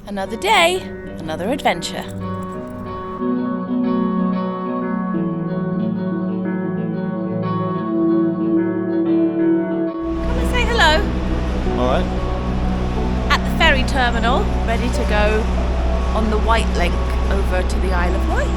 Another day, another adventure. Come and say hello. Alright. At the ferry terminal, ready to go on the Wightlink over to the Isle of Wight.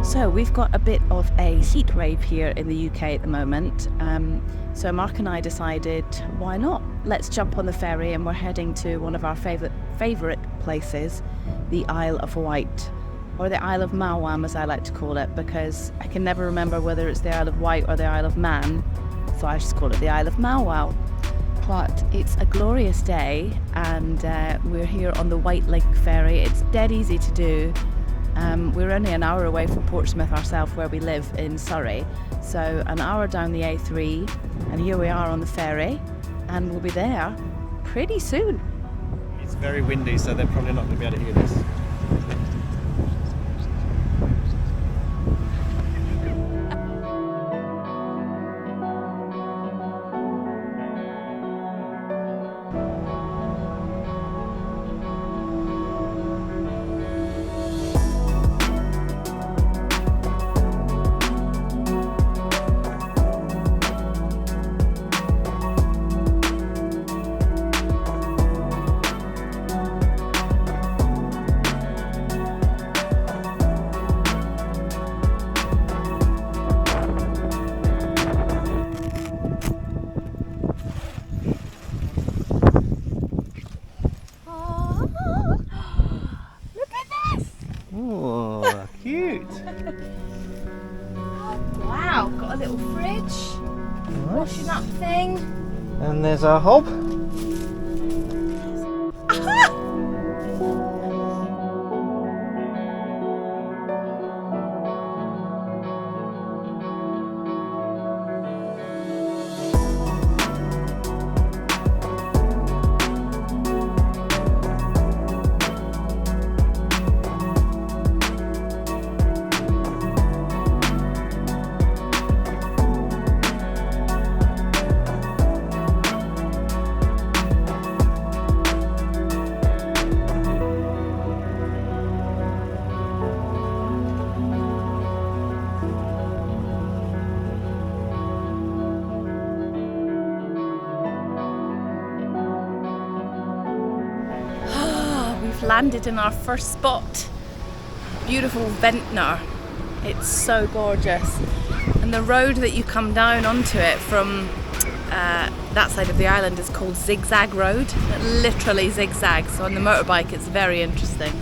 So we've got a bit of a heat wave here in the UK at the moment. So Mark and I decided, why not? Let's jump on the ferry, and we're heading to one of our favourite places, the Isle of Wight, or the Isle of Mawam as I like to call it, because I can never remember whether it's the Isle of Wight or the Isle of Man, so I just call it the Isle of Mawam. But it's a glorious day, and we're here on the Wightlink Ferry. It's dead easy to do. We're only an hour away from Portsmouth ourselves, where we live in Surrey, so an hour down the A3, and here we are on the ferry, and we'll be there pretty soon. It's very windy, so they're probably not going to be able to hear this. Oh, cute! Wow, got a little fridge, washing up thing. And there's our hob. Landed in our first spot, beautiful Ventnor. It's so gorgeous, and the road that you come down onto it from that side of the island is called Zigzag Road. It literally zigzags, so on the motorbike it's very interesting.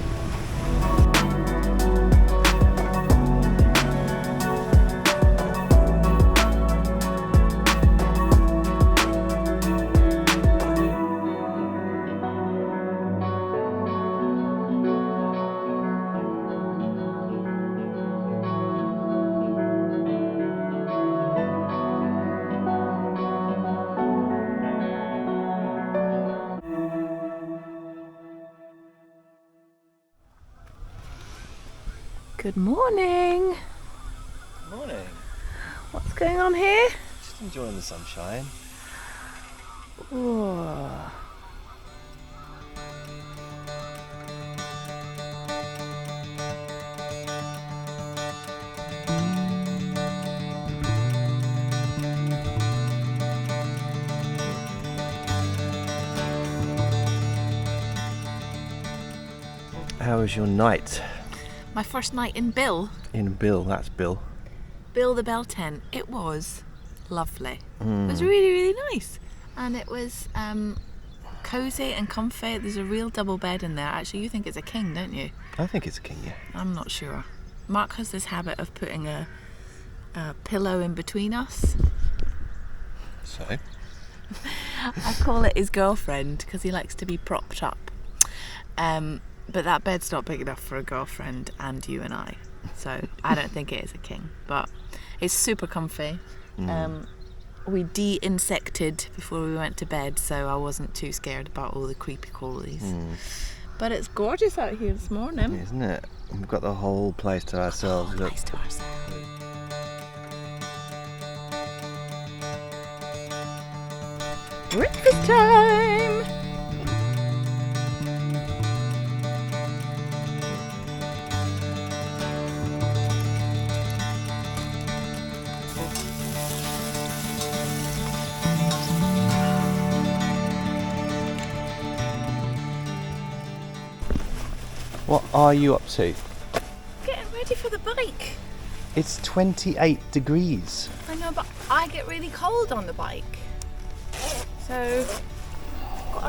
Good morning. Morning. What's going on here? Just enjoying the sunshine. Ooh. How was your night? My first night in Bill. In Bill, that's Bill. Bill the Bell Tent. It was lovely. It was really, really nice. And it was cosy and comfy. There's a real double bed in there. Actually, you think it's a king, don't you? I think it's a king, yeah. I'm not sure. Mark has this habit of putting a pillow in between us. So? I call it his girlfriend because he likes to be propped up. But that bed's not big enough for a girlfriend and you and I. So I don't think it is a king, but it's super comfy. We de-insected before we went to bed, so I wasn't too scared about all the creepy crawlies. But it's gorgeous out here this morning. Isn't it? We've got the whole place to ourselves. Look. Breakfast time! What are you up to? Getting ready for the bike. It's 28 degrees. I know, but I get really cold on the bike. So...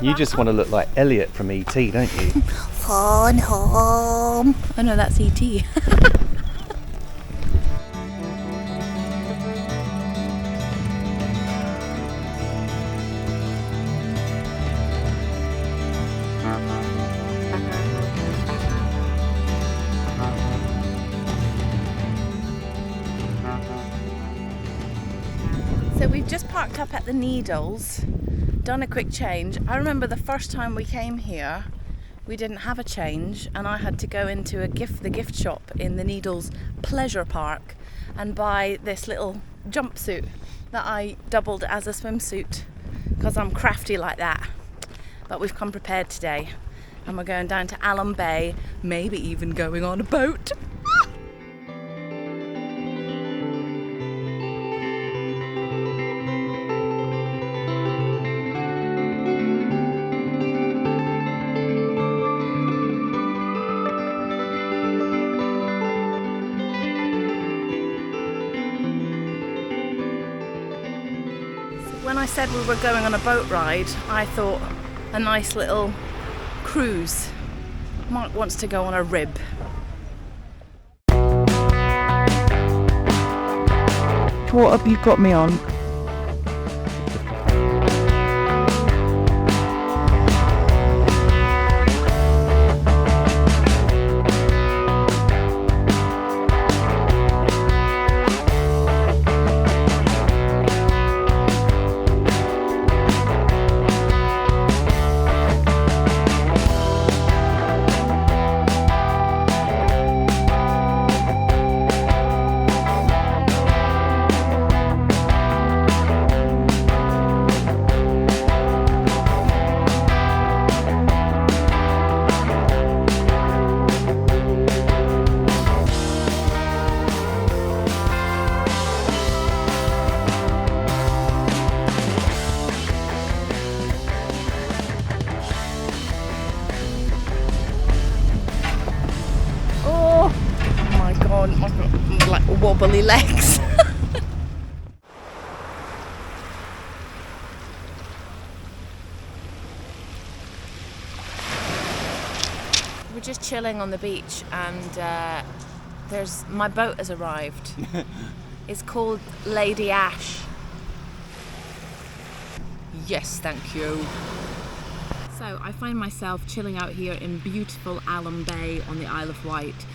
You just want to look like Elliot from ET, don't you? Phone home. Oh no, that's ET. So we've just parked up at the Needles, done a quick change. I remember the first time we came here, we didn't have a change and I had to go into the gift shop in the Needles Pleasure Park and buy this little jumpsuit that I doubled as a swimsuit because I'm crafty like that. But we've come prepared today and we're going down to Alum Bay, maybe even going on a boat. When I said we were going on a boat ride, I thought a nice little cruise. Mark wants to go on a rib. What have you got me on? Like wobbly legs. We're just chilling on the beach and my boat has arrived. It's called Lady Ash. Yes, thank you. So I find myself chilling out here in beautiful Alum Bay on the Isle of Wight.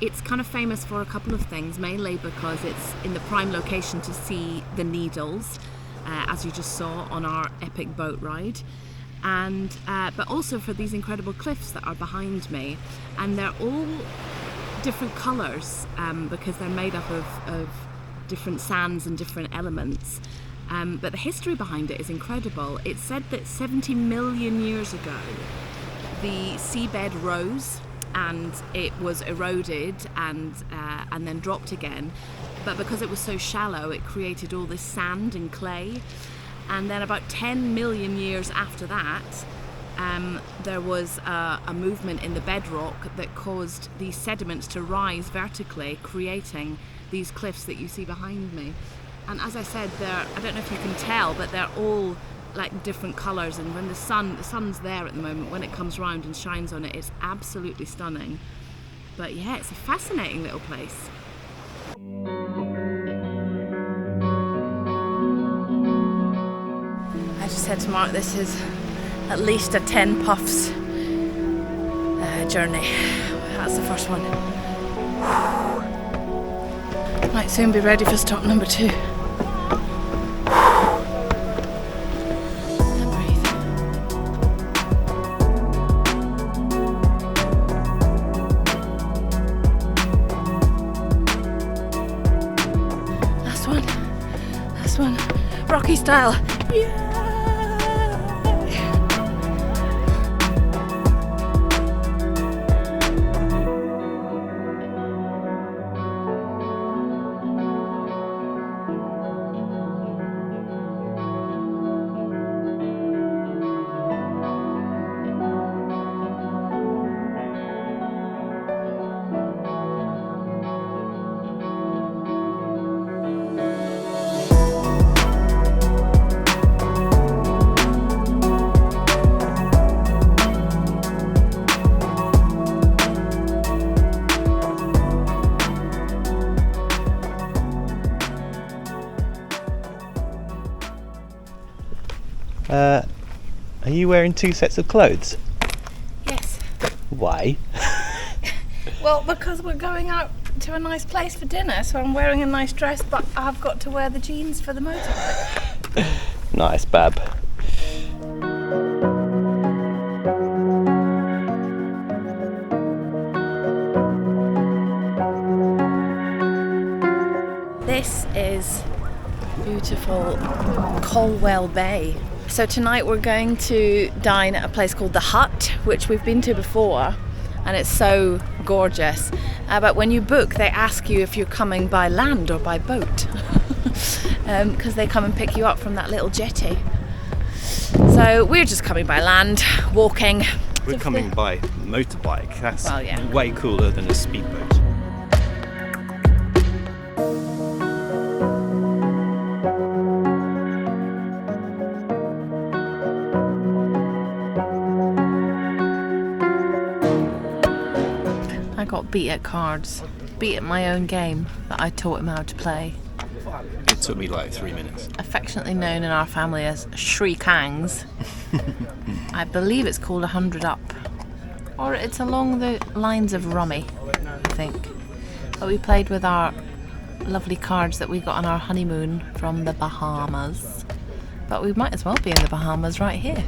It's kind of famous for a couple of things, mainly because it's in the prime location to see the Needles, as you just saw on our epic boat ride, and but also for these incredible cliffs that are behind me, and they're all different colours because they're made up of different sands and different elements. But the history behind it is incredible. It's said that 70 million years ago, the seabed rose and it was eroded and then dropped again. But because it was so shallow, it created all this sand and clay. And then about 10 million years after that, there was a movement in the bedrock that caused these sediments to rise vertically, creating these cliffs that you see behind me. And as I said, I don't know if you can tell, but they're all like different colours, and when the sun's there at the moment, when it comes round and shines on it, it's absolutely stunning. But yeah, it's a fascinating little place. I just said to Mark, this is at least a 10 puffs journey. That's the first one. Might soon be ready for stop number 2. And breathe. Last one. Rocky style. Yeah. Are you wearing 2 sets of clothes? Yes. Why? Well, because we're going out to a nice place for dinner, so I'm wearing a nice dress, but I've got to wear the jeans for the motorbike. Nice, Bab. This is beautiful Colwell Bay. So tonight we're going to dine at a place called The Hut, which we've been to before, and it's so gorgeous. But when you book, they ask you if you're coming by land or by boat, because they come and pick you up from that little jetty. So we're just coming by land, walking. We're coming by motorbike. That's Well, yeah. way cooler than a speedboat. I got beat at cards, beat at my own game that I taught him how to play. It took me like 3 minutes. Affectionately known in our family as Shrikangs. I believe it's called 100 Up. Or it's along the lines of Rummy, I think. But we played with our lovely cards that we got on our honeymoon from the Bahamas. But we might as well be in the Bahamas right here.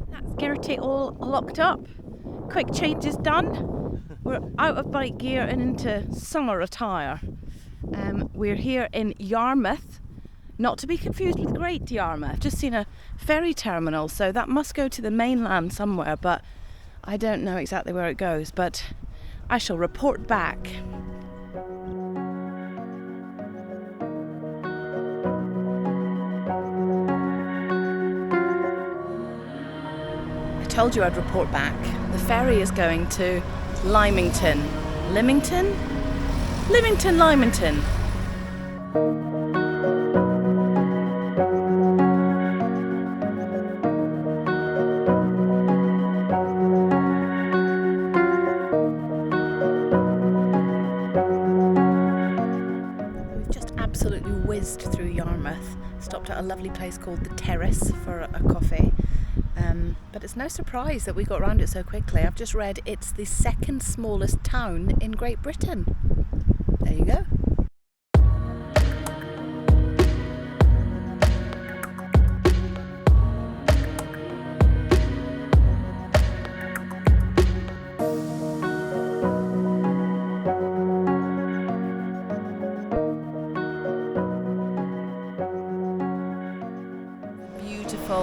That's Gertie all locked up. Quick change is done. We're out of bike gear and into summer attire. We're here in Yarmouth, not to be confused with Great Yarmouth. Just seen a ferry terminal, so that must go to the mainland somewhere, but I don't know exactly where it goes, but I shall report back. I told you I'd report back. The ferry is going to Lymington. Lymington? Lymington. We've just absolutely whizzed through Yarmouth. Stopped at a lovely place called The Terrace for a coffee. But it's no surprise that we got around it so quickly. I've just read it's the second smallest town in Great Britain. There you go.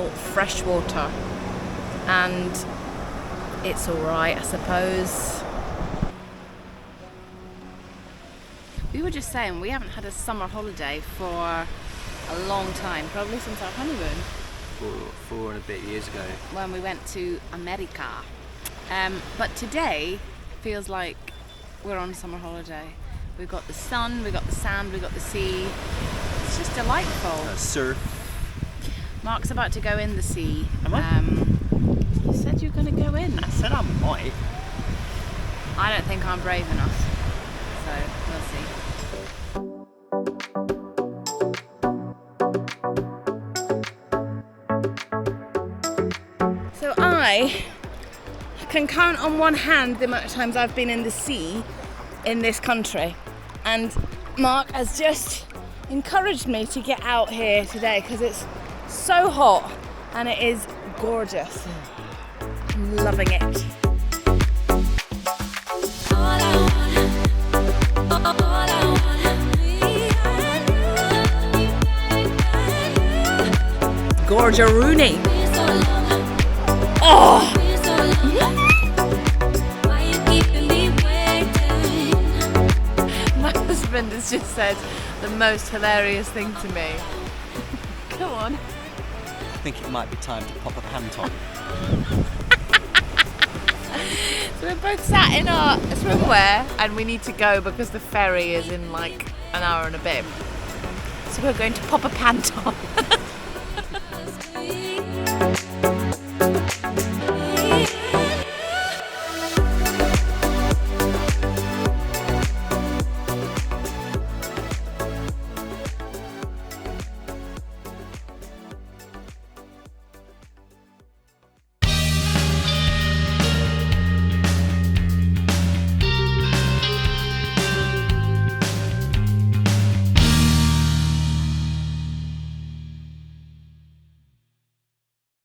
Freshwater, and it's alright, I suppose. We were just saying we haven't had a summer holiday for a long time, probably since our honeymoon. Four and a bit years ago. When we went to America. But today feels like we're on summer holiday. We've got the sun, we've got the sand, we've got the sea. It's just delightful. Surf. Mark's about to go in the sea. Am I? You said you're going to go in. I said I might. I don't think I'm brave enough. So we'll see. So I can count on one hand the amount of times I've been in the sea in this country, and Mark has just encouraged me to get out here today because it's so hot and it is gorgeous. I'm loving it. Gorgeroony. Oh! My husband has just said the most hilarious thing to me. Come on. I think it might be time to pop a pant on. So we're both sat in our swimwear and we need to go because the ferry is in like an hour and a bit. So we're going to pop a pant on.